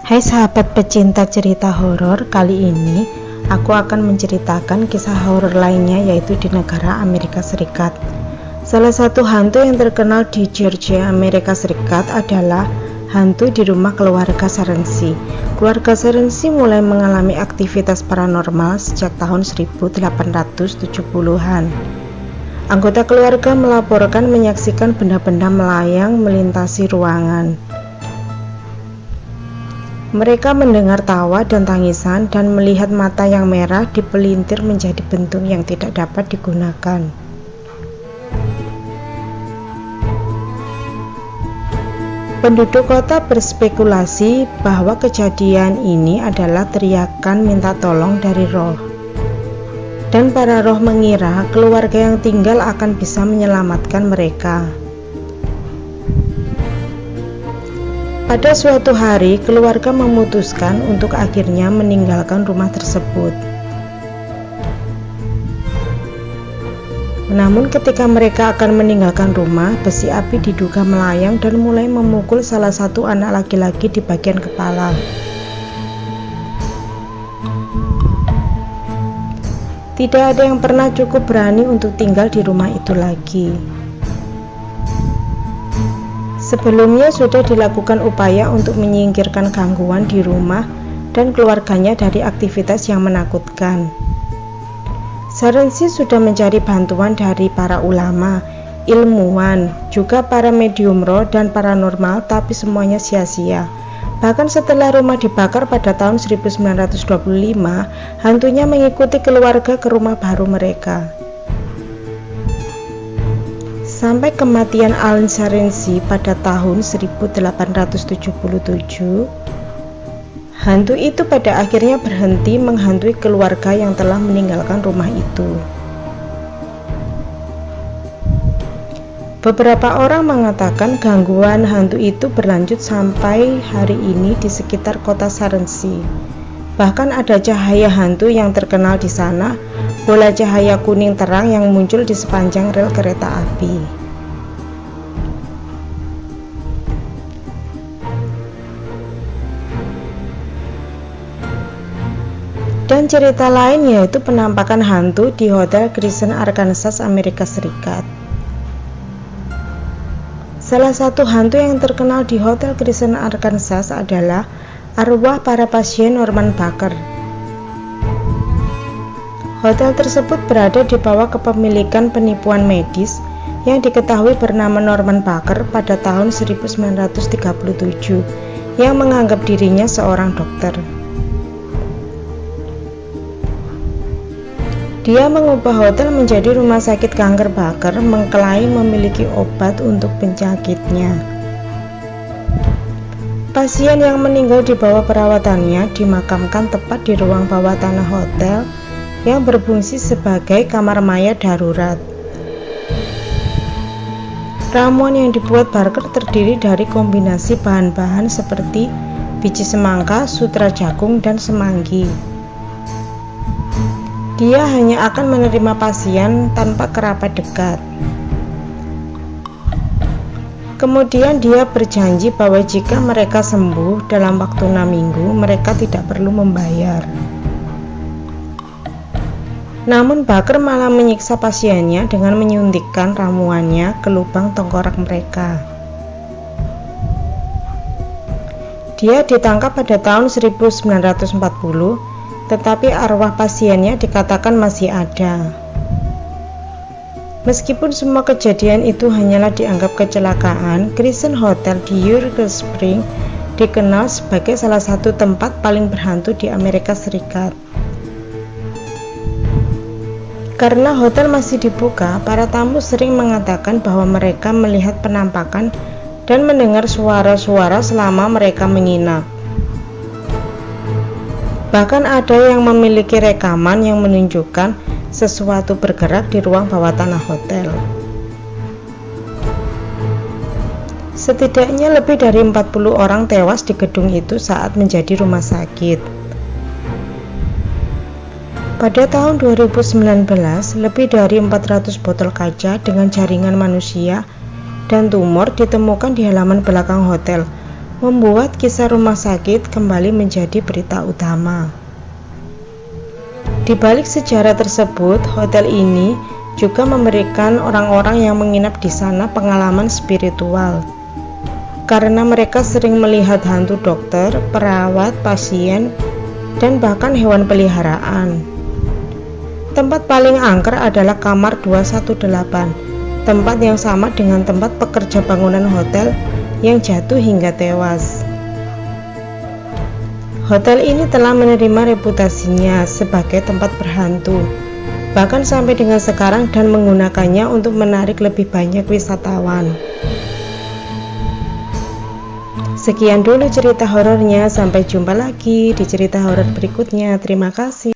Hai sahabat pecinta cerita horor, kali ini aku akan menceritakan kisah horor lainnya, yaitu di negara Amerika Serikat. Salah satu hantu yang terkenal di Georgia, Amerika Serikat adalah hantu di rumah keluarga Serensi. Keluarga Serensi mulai mengalami aktivitas paranormal sejak tahun 1870-an. Anggota keluarga melaporkan menyaksikan benda-benda melayang melintasi ruangan. Mereka mendengar tawa dan tangisan dan melihat mata yang merah dipelintir menjadi bentuk yang tidak dapat digunakan. Penduduk kota berspekulasi bahwa kejadian ini adalah teriakan minta tolong dari roh. Dan para roh mengira keluarga yang tinggal akan bisa menyelamatkan mereka. Pada suatu hari, keluarga memutuskan untuk akhirnya meninggalkan rumah tersebut. Namun ketika mereka akan meninggalkan rumah, besi api diduga melayang dan mulai memukul salah satu anak laki-laki di bagian kepala. Tidak ada yang pernah cukup berani untuk tinggal di rumah itu lagi. Sebelumnya sudah dilakukan upaya untuk menyingkirkan gangguan di rumah dan keluarganya dari aktivitas yang menakutkan. Serensi sudah mencari bantuan dari para ulama, ilmuwan, juga para medium roh dan paranormal, tapi semuanya sia-sia. Bahkan setelah rumah dibakar pada tahun 1925, hantunya mengikuti keluarga ke rumah baru mereka. Sampai kematian Alan Serensi pada tahun 1877, hantu itu pada akhirnya berhenti menghantui keluarga yang telah meninggalkan rumah itu. Beberapa orang mengatakan gangguan hantu itu berlanjut sampai hari ini di sekitar kota Serensi. Bahkan ada cahaya hantu yang terkenal di sana, bola cahaya kuning terang yang muncul di sepanjang rel kereta api. Dan cerita lain yaitu penampakan hantu di Hotel Crescent, Arkansas, Amerika Serikat. Salah satu hantu yang terkenal di Hotel Crescent, Arkansas adalah arwah para pasien Norman Baker. Hotel tersebut berada di bawah kepemilikan penipuan medis yang diketahui bernama Norman Baker pada tahun 1937 yang menganggap dirinya seorang dokter. Dia mengubah hotel menjadi rumah sakit kanker Baker, mengklaim memiliki obat untuk penyakitnya. Pasien yang meninggal di bawah perawatannya dimakamkan tepat di ruang bawah tanah hotel yang berfungsi sebagai kamar mayat darurat. Ramuan yang dibuat Barker terdiri dari kombinasi bahan-bahan seperti biji semangka, sutra jagung, dan semanggi. Dia hanya akan menerima pasien tanpa kerabat dekat. Kemudian dia berjanji bahwa jika mereka sembuh dalam waktu 6 minggu, mereka tidak perlu membayar. Namun Baker malah menyiksa pasiennya dengan menyuntikkan ramuannya ke lubang tengkorak mereka. Dia ditangkap pada tahun 1940, tetapi arwah pasiennya dikatakan masih ada. Meskipun semua kejadian itu hanyalah dianggap kecelakaan, Crescent Hotel di Eureka Springs dikenal sebagai salah satu tempat paling berhantu di Amerika Serikat. Karena hotel masih dibuka, para tamu sering mengatakan bahwa mereka melihat penampakan dan mendengar suara-suara selama mereka menginap. Bahkan ada yang memiliki rekaman yang menunjukkan sesuatu bergerak di ruang bawah tanah hotel. Setidaknya lebih dari 40 orang tewas di gedung itu saat menjadi rumah sakit. Pada tahun 2019, lebih dari 400 botol kaca dengan jaringan manusia dan tumor ditemukan di halaman belakang hotel. membuat kisah rumah sakit kembali menjadi berita utama. Di balik sejarah tersebut, hotel ini juga memberikan orang-orang yang menginap di sana pengalaman spiritual. Karena mereka sering melihat hantu dokter, perawat, pasien, dan bahkan hewan peliharaan. Tempat paling angker adalah kamar 218, tempat yang sama dengan tempat pekerja bangunan hotel yang jatuh hingga tewas. Hotel ini telah menerima reputasinya sebagai tempat berhantu, bahkan sampai dengan sekarang, dan menggunakannya untuk menarik lebih banyak wisatawan. Sekian dulu cerita horornya, sampai jumpa lagi di cerita horor berikutnya. Terima kasih.